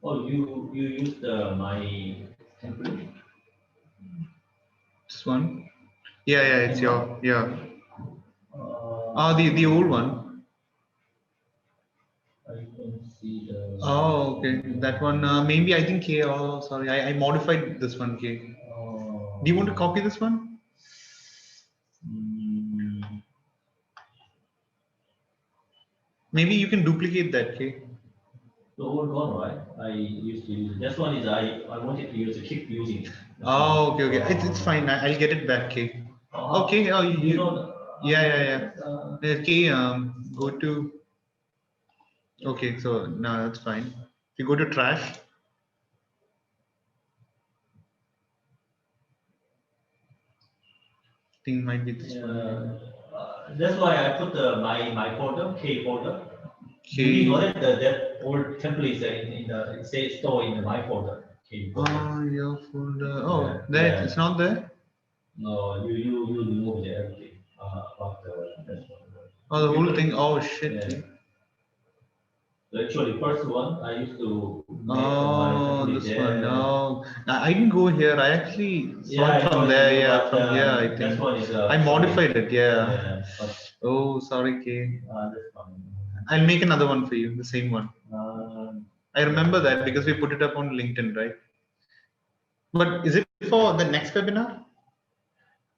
Oh, you used my template. This one? Yeah, yeah, it's your, yeah. The old one. I can see the. Oh, okay. That one, maybe I think K. Oh, sorry, I modified this one, K. Do you want to copy this one? Mm, Maybe you can duplicate that, K. the old one, right? I used to use. This one is I wanted to use keep using. This one. Oh, okay, okay. It's fine. I'll get it back, K. Okay. Oh, You know, yeah, yeah, yeah. K. Go so, to. Okay, so now that's fine. If you go to trash, thing might be this one. yeah, that's why I put my folder K folder. You didn't know K. that that old template is in the it says store in the my folder. K folder. Your folder. Yeah, Oh, there. It's yeah. not there. No, you remove everything about that one. Oh, the whole thing. Oh shit. Yeah. So actually, first one I used to make my Oh, template this one. there. No, I didn't go here. I actually Yeah, saw it I know, from there. Yeah, but from here. I this think one is I sorry. modified it. Yeah. Yeah, but Oh, sorry, K. that's fine. I'll make another one for you. The same one. I remember Yeah. that because we put it up on LinkedIn, right? But is it for the next webinar?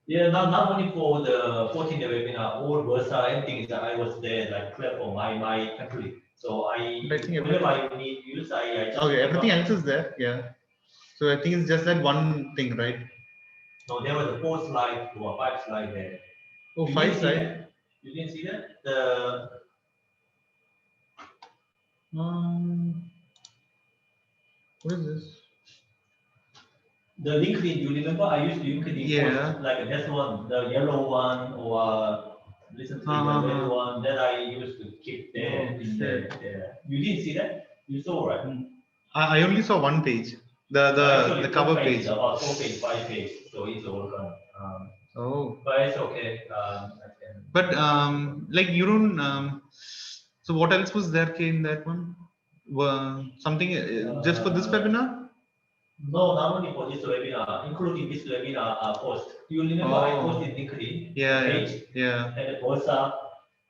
Yeah, not only for the 14th webinar, all Versa, everything is I was there, like clear for my template. So But I think whenever everything. I need use, I just Okay, click everything on. else is there. Yeah. So I think it's just that one thing, right? No, there was a 4 slide or 5 slide there. Oh, You five didn't see slide. that? You didn't see that? What is this? The LinkedIn, you remember I used to LinkedIn Yeah. post like this one, the yellow one or recently the red one that I used to keep there Oh in shit. there. You didn't see that? You saw, right? I only saw one page. The Actually, four cover pages, page. about 4 page, 5 page, so it's all gone. Oh. But it's okay. I can. But like you don't so what else was there K, in that one? Something just for this webinar? No, not only for this webinar, including this webinar post. Do you remember I Oh. posted LinkedIn Yeah, page yeah. and the WhatsApp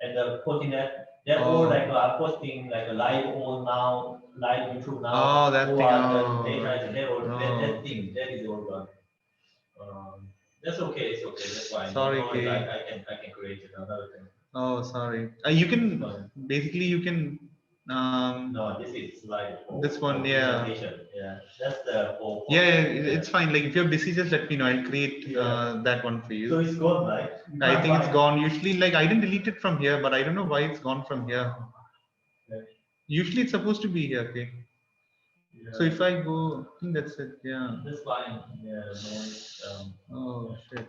and the Fortinet? They're all like posting like a live on now, live YouTube now, Oh, that thing. or the Oh, data is there, or that oh. thing that is all done. That's okay. It's okay. That's fine. No, Sorry, no worries. K. I can create another thing. Oh, sorry. You can Fine. basically you can No, this is like this one, yeah. presentation. Yeah, that's the for. Yeah, it's fine. Like if you're busy, just let me know. I'll create Yeah. that one for So you. it's gone, right? You I can't think it's find. gone. Usually, like I didn't delete it from here, but I don't know why it's gone from here. Yeah. Usually, it's supposed to be here. Okay. So if Yeah. I go, I think that's it. Yeah. That's fine. Yeah, no worries. Oh shit.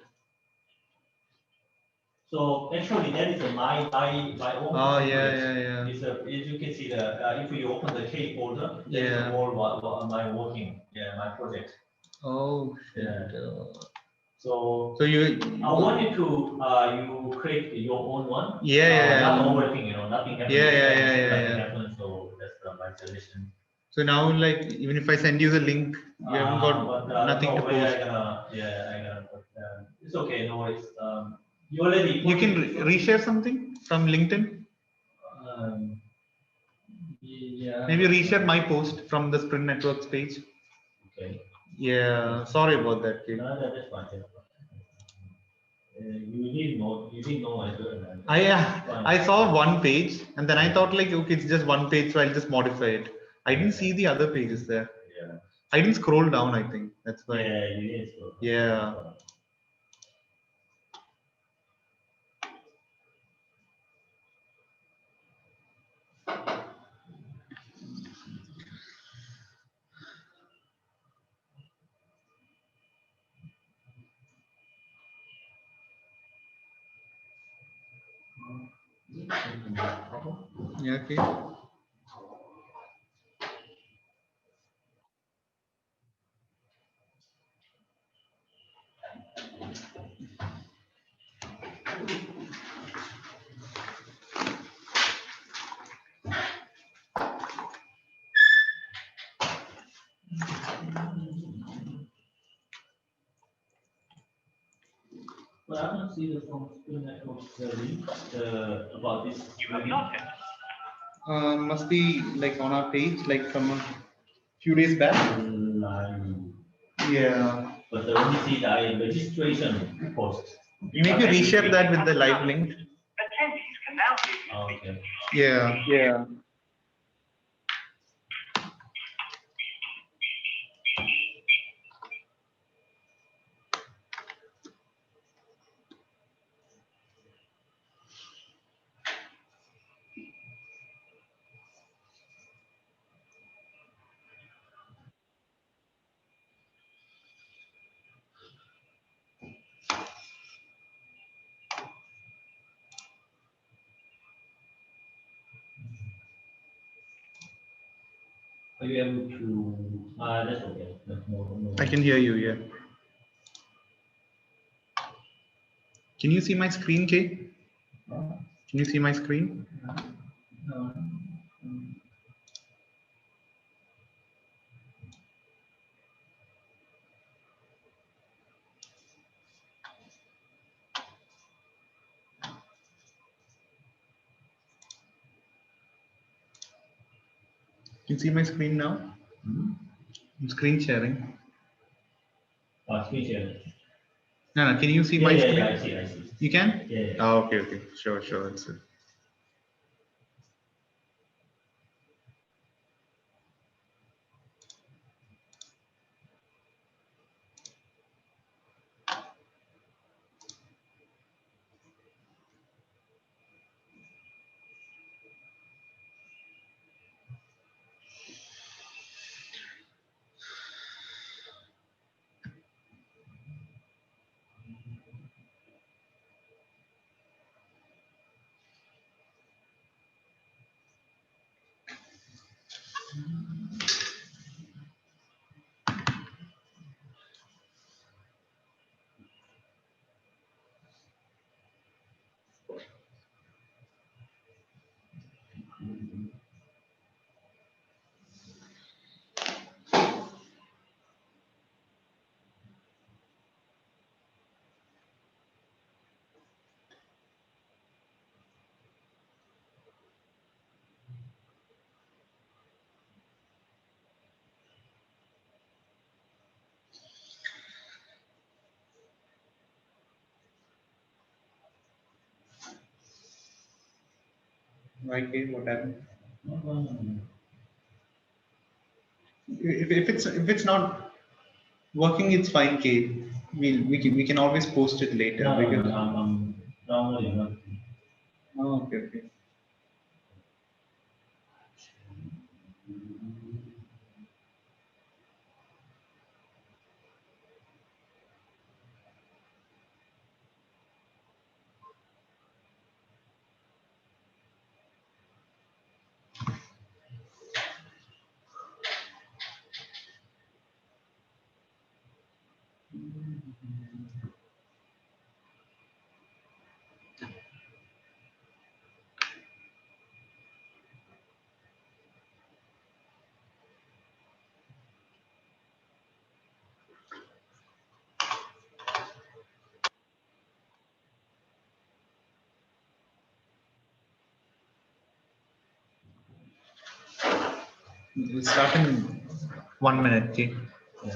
So actually, that is my own Oh yeah, template. yeah, yeah. It's a, as you can see, the if you open the K folder, that is Yeah. all what my working, yeah, my project. Oh shit. Yeah. So So you. I wanted to you create your own one. Yeah, yeah, Not yeah. overthink, nothing happens. Yeah, yeah, yeah, yeah, Nothing yeah. happens. So that's my suggestion. So now, like, even if I send you the link, you haven't got But nothing to no way post. I gonna, yeah, I gonna. But, it's okay. No worries. You already You can posted this one? reshare something from LinkedIn. Um, yeah. Maybe reshare my post from the Sprint Networks page. Okay. Yeah, sorry about that, kid. No, that's fine. That's fine. You didn't know I do it. I saw one page and then I thought like okay it's just one page so I'll just modify it. I didn't see the other pages there. Yeah. I didn't scroll down I think that's why. Yeah, you didn't scroll down. Yeah. Yeah, okay. see the Fortinet link about this. You have not hit. Must be like on our page, like from a few days back. Yeah. But the only see the registration post. Maybe reshare that with the live link. Attendees can now hear you Oh, speak. okay. Yeah. Yeah. Are you able to? That's okay. No. I can hear you. Yeah. Can you see my screen, Kate? Can you see my screen? No. Can you see my screen now? I'm screen sharing. Screen share. No, can you see Yeah, my yeah, screen? yeah, I see. You can? Yeah. Oh, okay. Sure. It's, why, Kate? What happened? If it's not working, it's fine, Kate. We can always post it later. No, Because... I'm downloading. Oh, okay. We'll start in 1 minute, okay? Yeah.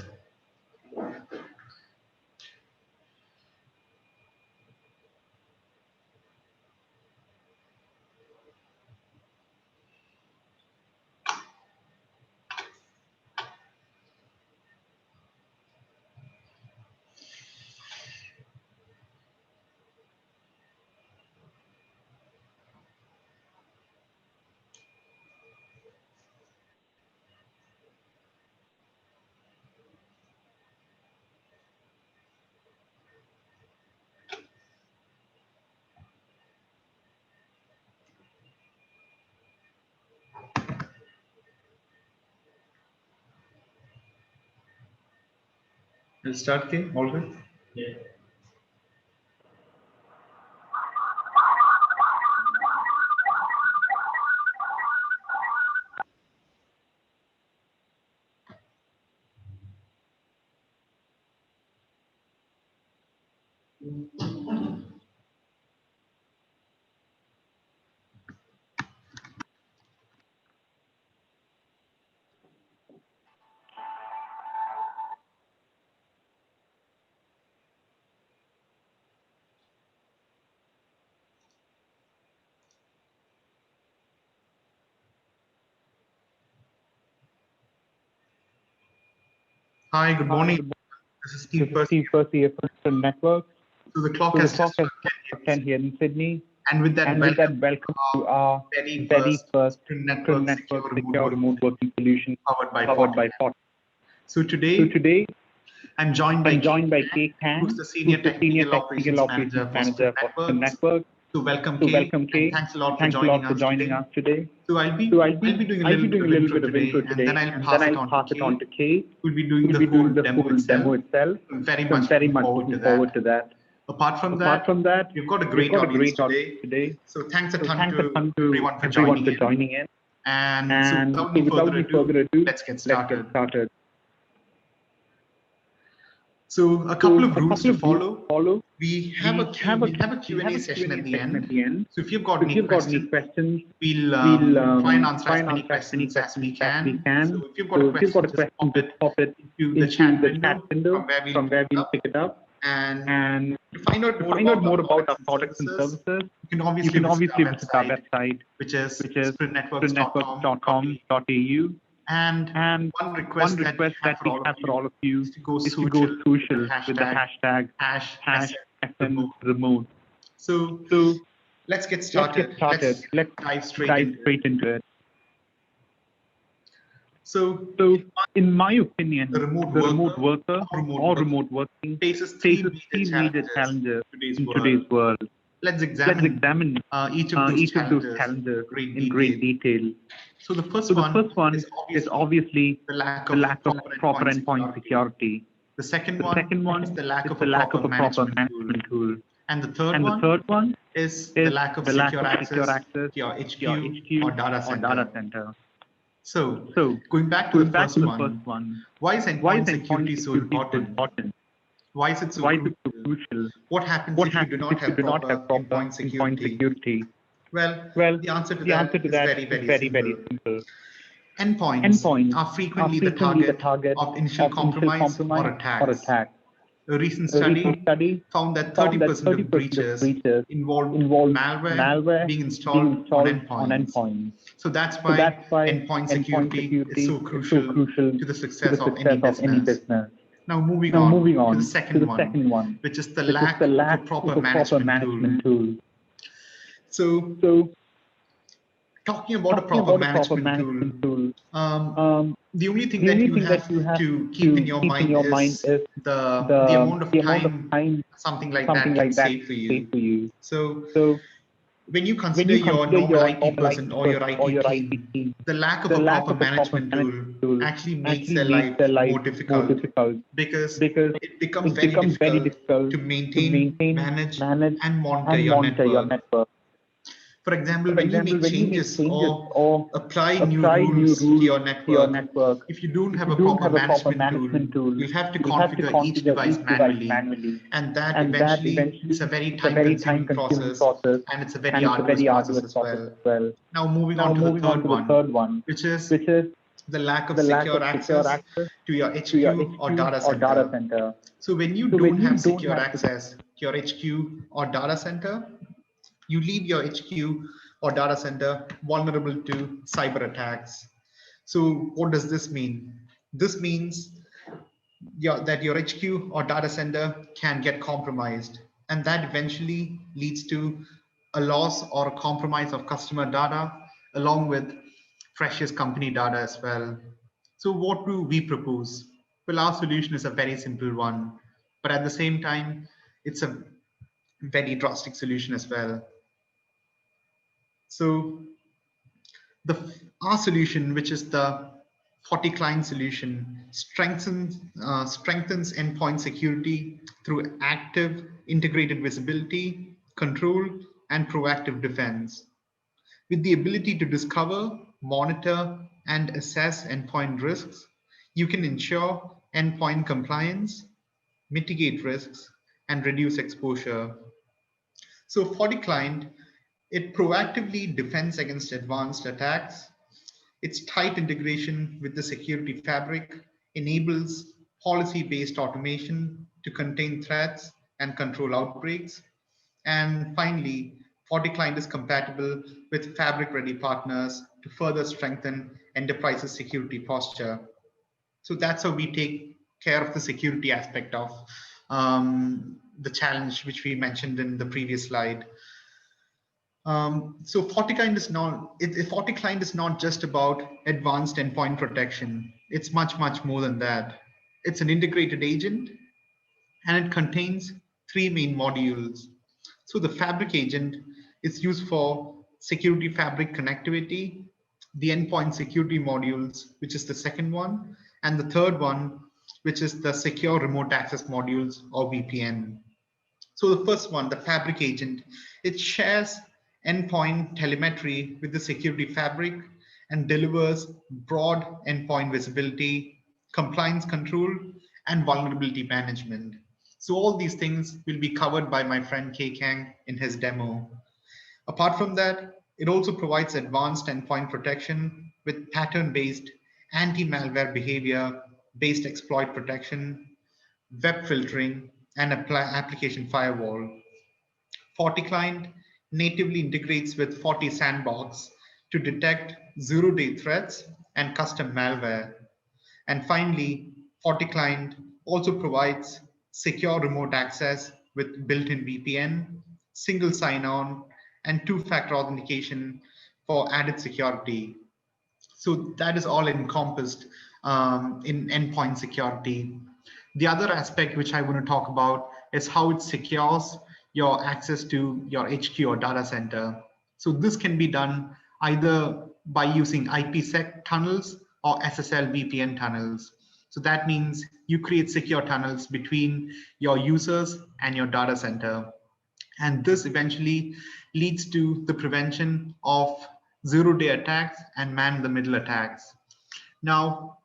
We'll start, okay? All right. Yeah. Hi, good morning. This is Steve Steve Percy of Fortinet Network. So the clock So the has clock just has 10 here in Sydney. and with that, Welcome to our very very first network network secure secure remote working solution powered by powered by Fortinet. Fortinet. So So today, today, I'm joined by Kay Kang, who's the Senior Technical Operations Manager for Manager for Fortinet Network. Network. So welcome, Kay. Kay. And thanks a lot Thanks for a lot joining for us joining today. us today. So I'll be doing a I'll be little doing a little bit of intro intro today, today, and then I'll pass it on to Kay. Kay. Who'll be doing We'll the be whole doing the demo full demo itself. I'm very So much I'm very looking much forward looking forward to that. Apart from Apart from that, we've got a we've great got a audience great audience today. today. So thanks a So ton thanks a to ton to everyone for joining in. And so without any further ado, let's get started. So a couple of rules to follow. We have a Q&A session at the end. So if you've got any questions, we'll try and answer as many questions as we can. So if you've got a question, just pop it into the chat window from where we'll pick it up. And to find out more about our products and services, you can obviously visit our website, which is sprintnetworks.com.au. And one request that we have for all of you is to go social with the hashtag #SMRemote. So let's get started. Let's dive straight into it. So in my opinion, the remote worker or remote working faces three major challenges in today's world. Let's examine each of those challenges in great detail. So the first one is obviously the lack of proper endpoint security. The second one is the lack of a proper management tool. And the third one is the lack of secure access to your HQ or data center. So going back to the first one, why is endpoint security so important? Why is it so crucial? What happens if you do not have proper endpoint security? Well, the answer to that is very simple. Endpoints are frequently the target of initial compromise or attacks. A recent study found that 30% of breaches involved malware being installed on endpoints. So that's why endpoint security is so crucial to the success of any business. Now moving on to the second one, which is the lack of a proper management tool. So talking about a proper management tool, the only thing that you have to keep in your mind is the amount of time something like that can save for you. So when you consider your normal IT person or your IT team, the lack of a proper management tool actually makes their life more difficult because it becomes very difficult to maintain, manage, and monitor your network. For example, when you make changes or apply new rules to your network, if you don't have a proper management tool, you'll have to configure each device manually. And that eventually is a very time-consuming process, and it's a very arduous process as well. Now moving on to the third one, which is the lack of secure access to your HQ or data center. So when you don't have secure access to your HQ or data center, you leave your HQ or data center vulnerable to cyber attacks. So what does this mean? This means that your HQ or data center can get compromised, and that eventually leads to a loss or a compromise of customer data along with precious company data as well. So what do we propose? Well, our solution is a very simple one, but at the same time, it's a very drastic solution as well. So our solution, which is the FortiClient solution, strengthens endpoint security through active integrated visibility, control, and proactive defense. With the ability to discover, monitor, and assess endpoint risks, you can ensure endpoint compliance, mitigate risks, and reduce exposure. So FortiClient, it proactively defends against advanced attacks. Its tight integration with the security fabric enables policy-based automation to contain threats and control outbreaks. And finally, FortiClient is compatible with fabric-ready partners to further strengthen enterprises' security posture. So that's how we take care of the security aspect of the challenge which we mentioned in the previous slide. So FortiClient is FortiClient is not just about advanced endpoint protection. It's much, much more than that. It's an integrated agent, and it contains three main modules. So the Fabric agent is used for security fabric connectivity, the endpoint security modules, which is the second one, and the third one, which is the secure remote access modules, or VPN. So the first one, the Fabric agent, it shares endpoint telemetry with the security fabric and delivers broad endpoint visibility, compliance control, and vulnerability management. So all these things will be covered by my friend Kay Kang in his demo. Apart from that, it also provides advanced endpoint protection with pattern-based anti-malware behavior-based exploit protection, web filtering, and application firewall. FortiClient natively integrates with FortiSandbox to detect zero-day threats and custom malware. And finally, FortiClient also provides secure remote access with built-in VPN, single sign-on, and two-factor authentication for added security. So that is all encompassed in endpoint security. The other aspect which I want to talk about is how it secures your access to your HQ or data center. So this can be done either by using IPsec tunnels or SSL VPN tunnels. So that means you create secure tunnels between your users and your data center. And this eventually leads to the prevention of zero-day attacks and man-in-the-middle attacks. Now,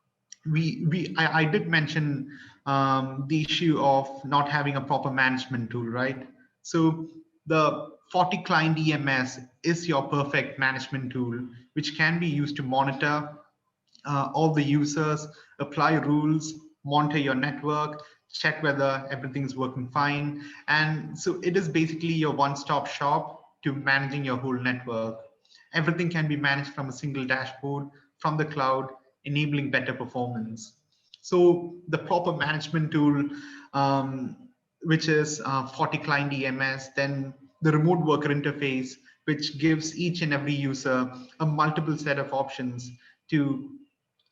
I did mention the issue of not having a proper management tool, right? So the FortiClient EMS is your perfect management tool, which can be used to monitor all the users, apply rules, monitor your network, check whether everything's working fine. And so it is basically your one-stop shop to managing your whole network. Everything can be managed from a single dashboard from the cloud, enabling better performance. So the proper management tool, which is FortiClient EMS, then the remote worker interface, which gives each and every user a multiple set of options to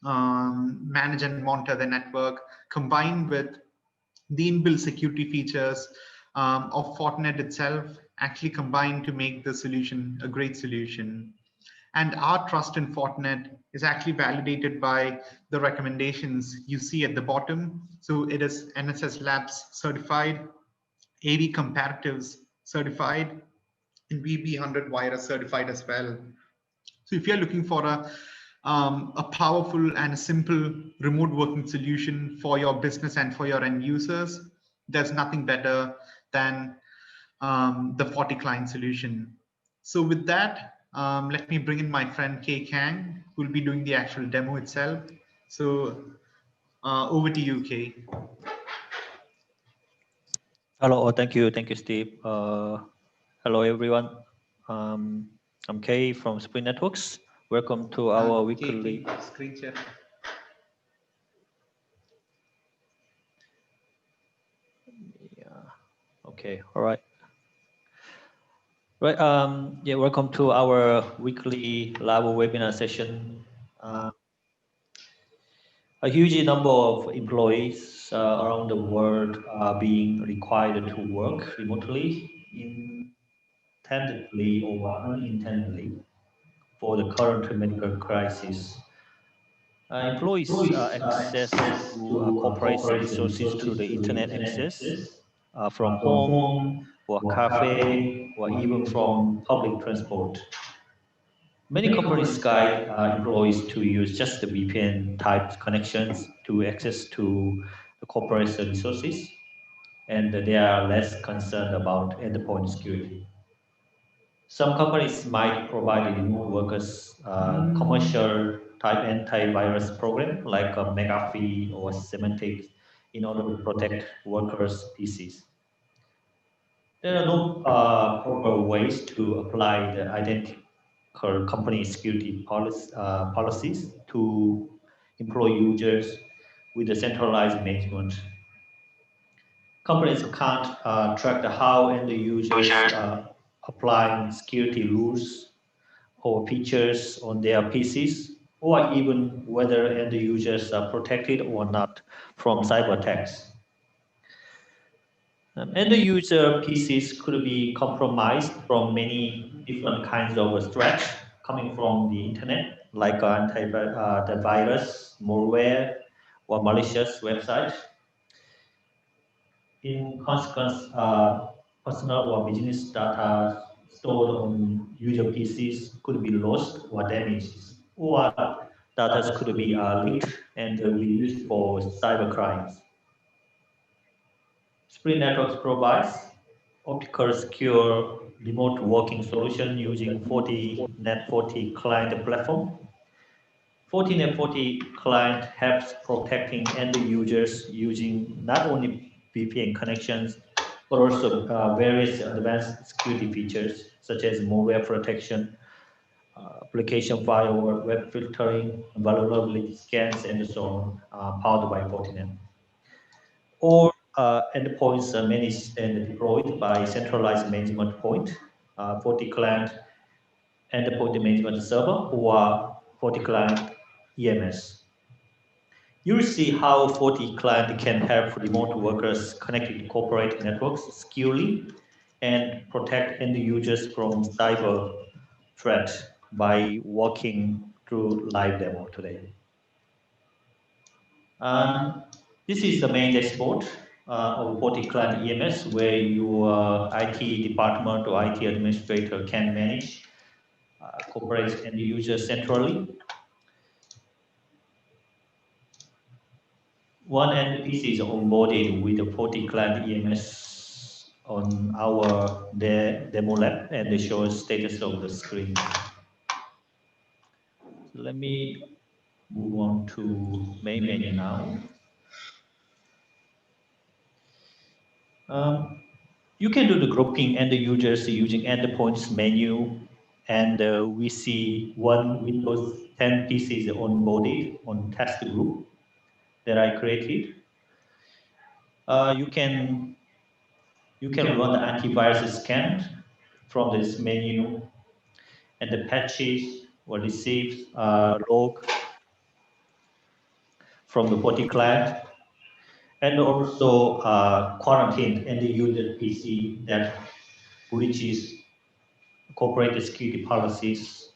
manage and monitor the network, combined with the inbuilt security features of Fortinet itself, actually combined to make the solution a great solution. And our trust in Fortinet is actually validated by the recommendations you see at the bottom. So it is NSS Labs certified, AV Comparatives certified, and VB100 Virus certified as well. So if you're looking for a powerful and a simple remote working solution for your business and for your end users, there's nothing better than the FortiClient solution. So with that, let me bring in my friend Kay Kang, who will be doing the actual demo itself. So over to you, Kay. Hello, thank you, Steve. Hello, everyone. I'm Kay from Spring Networks. Welcome to our weekly screen share. Yeah. Okay. All right. Right. Yeah. Welcome to our weekly live webinar session. A huge number of employees around the world are being required to work remotely, intendedly or unintendedly, for the current medical crisis. Employees access to corporate resources through the internet access from home or cafe or even from public transport. Many companies guide employees to use just the VPN type connections to access to the corporate resources, and they are less concerned about endpoint security. Some companies might provide remote workers commercial type antivirus program like a McAfee or Symantec in order to protect workers' PCs. There are no proper ways to apply the identical company security policies to employee users with the centralized management. Companies can't track how end users applying security rules or features on their PCs, or even whether end users are protected or not from cyber attacks. End user PCs could be compromised from many different kinds of threats coming from the internet, like antivirus, malware, or malicious websites. In consequence, personal or business data stored on user PCs could be lost or damaged, or data could be leaked and be used for cyber crimes. Sprint Networks provides optical secure remote working solution using Fortinet 40 client platform. Fortinet 40 client helps protecting end users using not only VPN connections, but also various advanced security features such as malware protection, application firewall, web filtering, vulnerability scans, and so on, powered by Fortinet. All endpoints are managed and deployed by centralized management point, Forti client endpoint management server, or Forti client EMS. You'll see how Forti client can help remote workers connected to corporate networks securely and protect end users from cyber threat by walking through live demo today. This is the main dashboard of Forti client EMS, where your IT department or IT administrator can manage corporate end users centrally. One end PC is onboarded with the Forti client EMS on our demo lab, and it shows status of the screen. So let me move on to main menu now. You can do the grouping end users using endpoints menu, and we see one Windows 10 PCs onboarded on test group that I created. You can run the antivirus scan from this menu, and the patches or receives log from the Forti client, and also quarantine end user PC that breaches corporate security policies.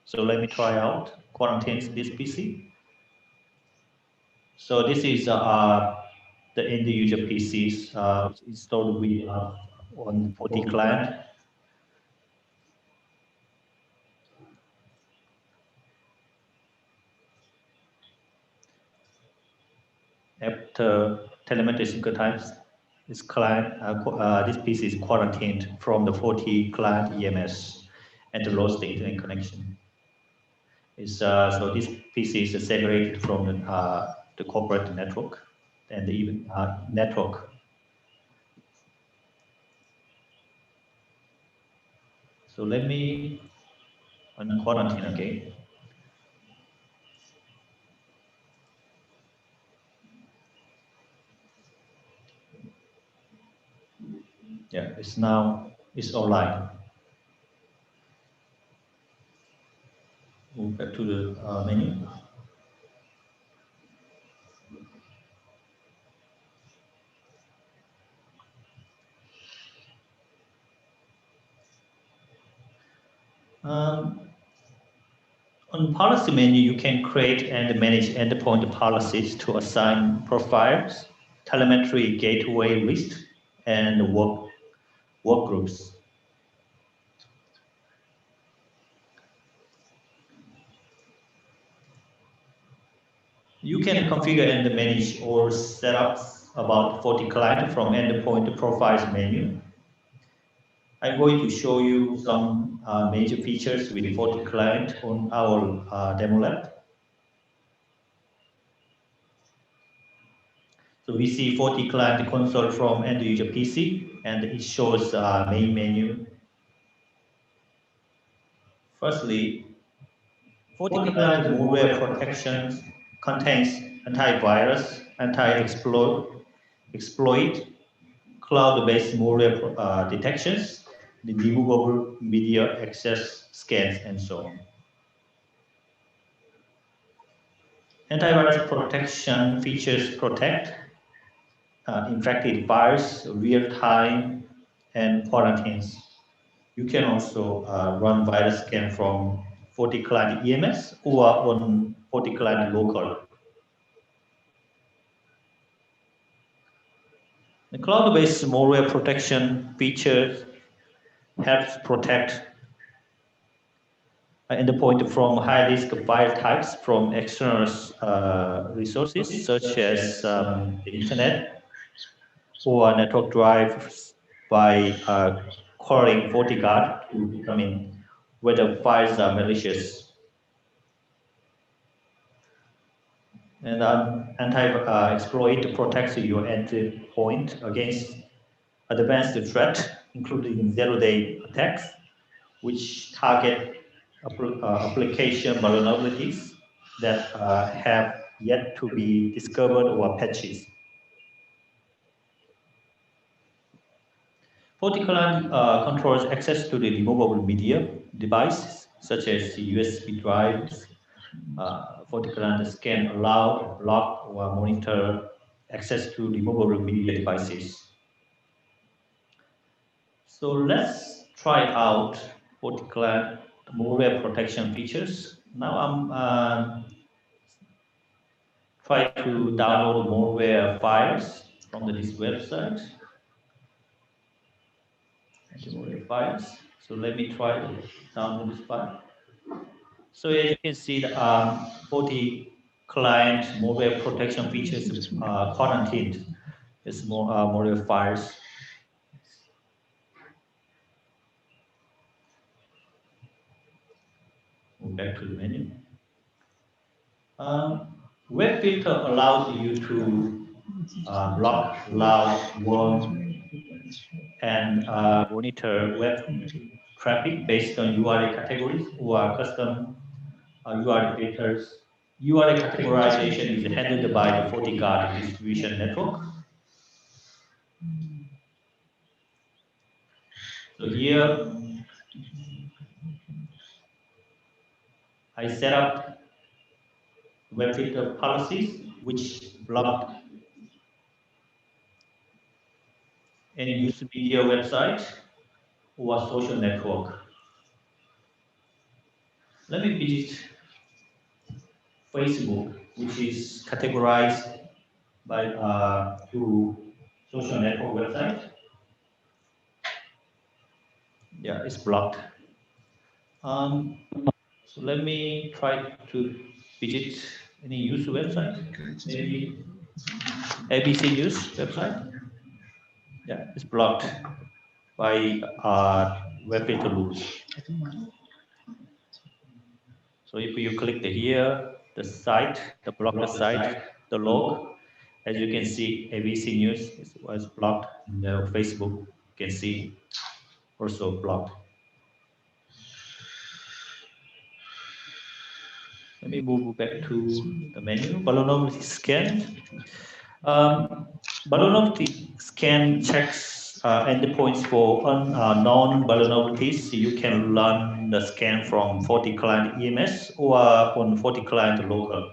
So let me try out quarantines this PC. So this is the end user PCs installed with on Forti client. After telemetry synchronize, this client, this PC is quarantined from the Forti client EMS and lost the internet connection. So this PC is segregated from the corporate network and even network. So let me quarantine again. Yeah, it's online. Move back to the menu. On policy menu, you can create and manage endpoint policies to assign profiles, telemetry gateway list, and work groups. You can configure and manage all setups about Forti client from endpoint profiles menu. I'm going to show you some major features with Forti client on our demo lab. So we see Forti client console from end user PC, and it shows main menu. Firstly, Forti client malware protection contains antivirus, exploit, cloud-based malware detections, the removable media access scans, and so on. Antivirus protection features protect infected files real-time and quarantines. You can also run virus scan from FortiClient EMS or on FortiClient local. The cloud-based malware protection feature helps protect endpoint from high-risk file types from external resources such as the internet or network drives by calling FortiGuard to determine whether files are malicious. And anti-exploit protects your entry point against advanced threat, including zero-day attacks, which target application vulnerabilities that have yet to be discovered or patched. FortiClient controls access to the removable media devices, such as USB drives. FortiClient can allow, block, or monitor access to removable media devices. So let's try out FortiClient malware protection features. Now I'm try to download malware files from this website. Malware files. So let me try to download this file. So as you can see, the FortiClient malware protection features quarantined. It's more malware files. Move back to the menu. Web filter allows you to block, allow, warn, and monitor web traffic based on URL categories or custom URL filters. URL categorization is handled by the FortiGuard distribution network. So here, I set up web filter policies which block any news media website or social network. Let me visit Facebook, which is categorized by to social network website. Yeah, it's blocked. So let me try to visit any news website, maybe ABC News website. Yeah, it's blocked by web filter rules. So if you click here, the site, the blocked site, the log, as you can see, ABC News was blocked. The Facebook, you can see, also blocked. Let me move back to the menu. Vulnerability scan. Vulnerability scan checks endpoints for unknown vulnerabilities. You can run the scan from FortiClient EMS or on FortiClient local.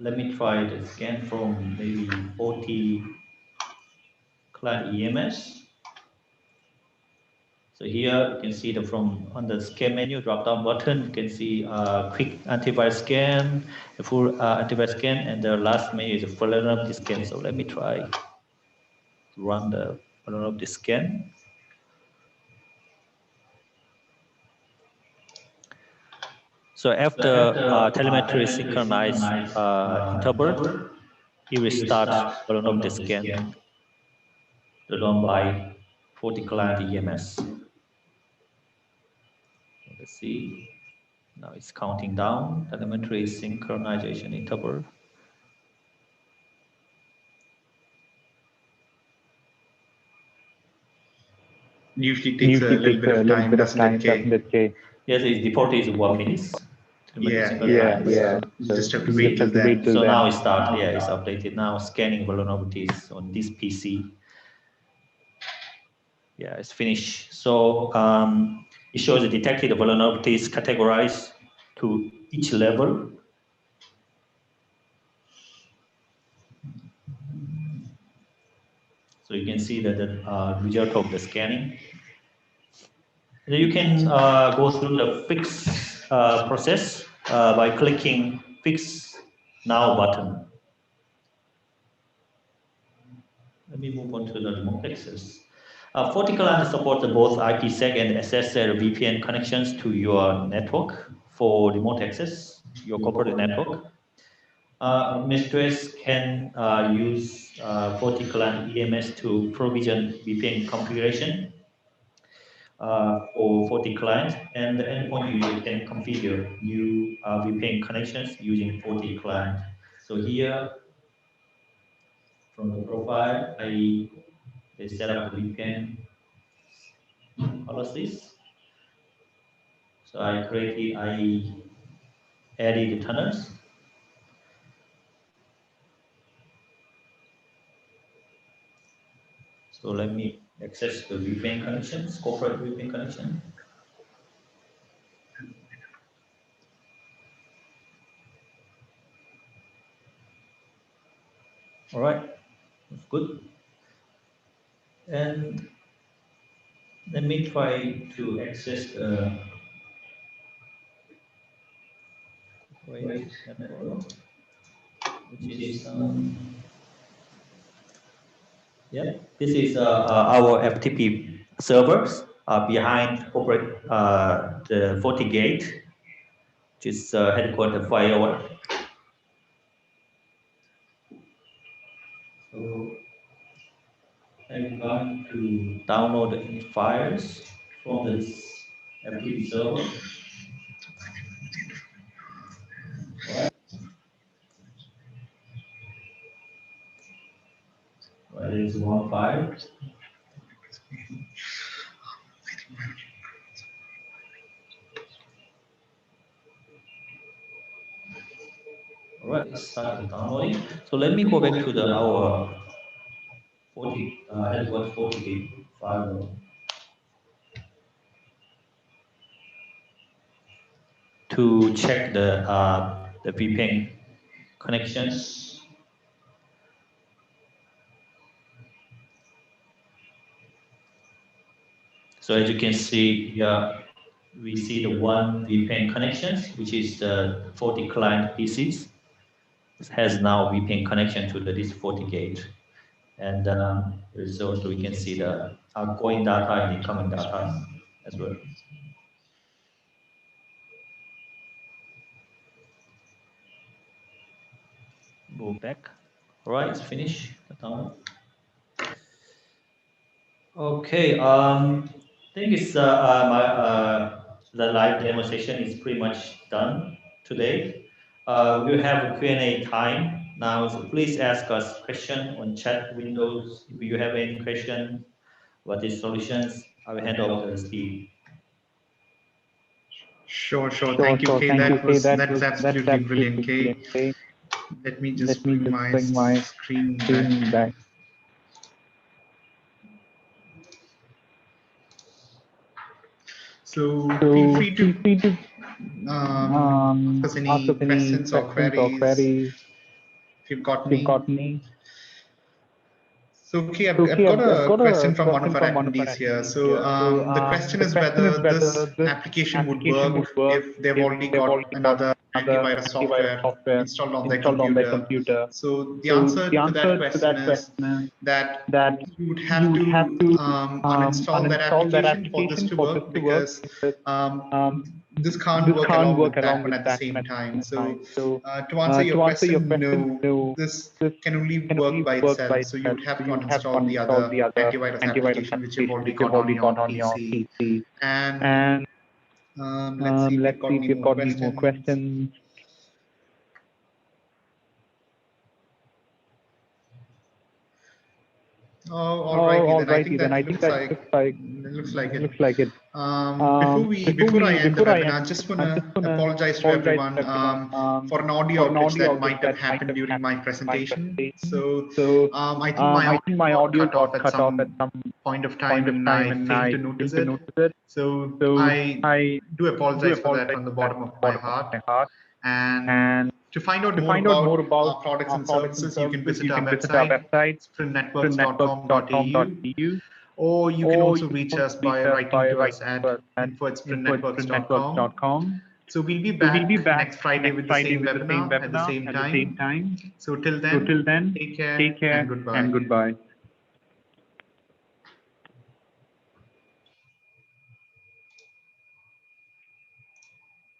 Let me try the scan from maybe FortiClient EMS. So here you can see from on the scan menu drop-down button, you can see quick antivirus scan, a full antivirus scan, and the last menu is a vulnerability scan. So let me try to run the vulnerability scan. So after telemetry synchronized interval, it will start vulnerability scan done by FortiClient EMS. Let's see. Now it's counting down. Telemetry synchronization interval. Usually takes a little bit of time, doesn't it, Kay? Yes, its default is 1 minute. Yeah. Just have to wait till then. So now it starts. Yeah, it's updated now. Scanning vulnerabilities on this PC. Yeah, it's finished. So it shows the detected vulnerabilities categorized to each level. So you can see that the result of the scanning. And you can go through the fix process by clicking Fix Now button. Let me move on to the remote access. FortiClient supports both IPsec and SSL VPN connections to your network for remote access, your corporate network. Administrators can use FortiClient EMS to provision VPN configuration for FortiClient, and the endpoint user can configure new VPN connections using FortiClient. So here, from the profile, they set up the VPN policies. So I added the tunnels. So let me access the VPN connections, corporate VPN connection. All right, that's good. And let me try to access the corporate network, which is this is our FTP servers behind corporate the FortiGate, which is headquartered firewall. So I'm going to download any files from this FTP server. Right, there is one file. All right, it started downloading. So let me go back to our headquarters FortiGate firewall to check the VPN connections. So as you can see here, we see the one VPN connections, which is the FortiClient PCs. It has now VPN connection to this FortiGate. And also we can see the outgoing data and incoming data as well. Go back. All right, it's finished. Okay, I think it's the live demonstration is pretty much done today. We have a Q&A time now, so please ask us question on chat windows. If you have any question about these solutions, I will hand over to Steve. Sure. Thank you, Kay. That's absolutely brilliant, Kay. Let me just bring my screen back. So feel free to ask us any questions or queries if you've got any. So, okay, I've got a question from one of our attendees here. So, the question is whether this application would work if they've already got another antivirus software installed on their computer. So, the answer to that question is that you would have to uninstall that application for this to work, because this can't work along with that one at the same time. So, to answer your question, no, this can only work by itself. So you would have to uninstall the other antivirus application which you've already got on your PC. And let's see if you've got any more questions. All righty, then I think that looks like it. Before I end the webinar, I just want to apologize to everyone for an audio outage that might have happened during my presentation. So I think my audio got cut off at some point of time, and I failed to notice it. So I do apologize for that from the bottom of my heart. And to find out more about our products and services, you can visit our website, sprintnetworks.com.au, or you can also reach us by writing to us at info@sprintnetworks.com. So we'll be back next Friday with the same webinar at the same time. So till then, take care and goodbye.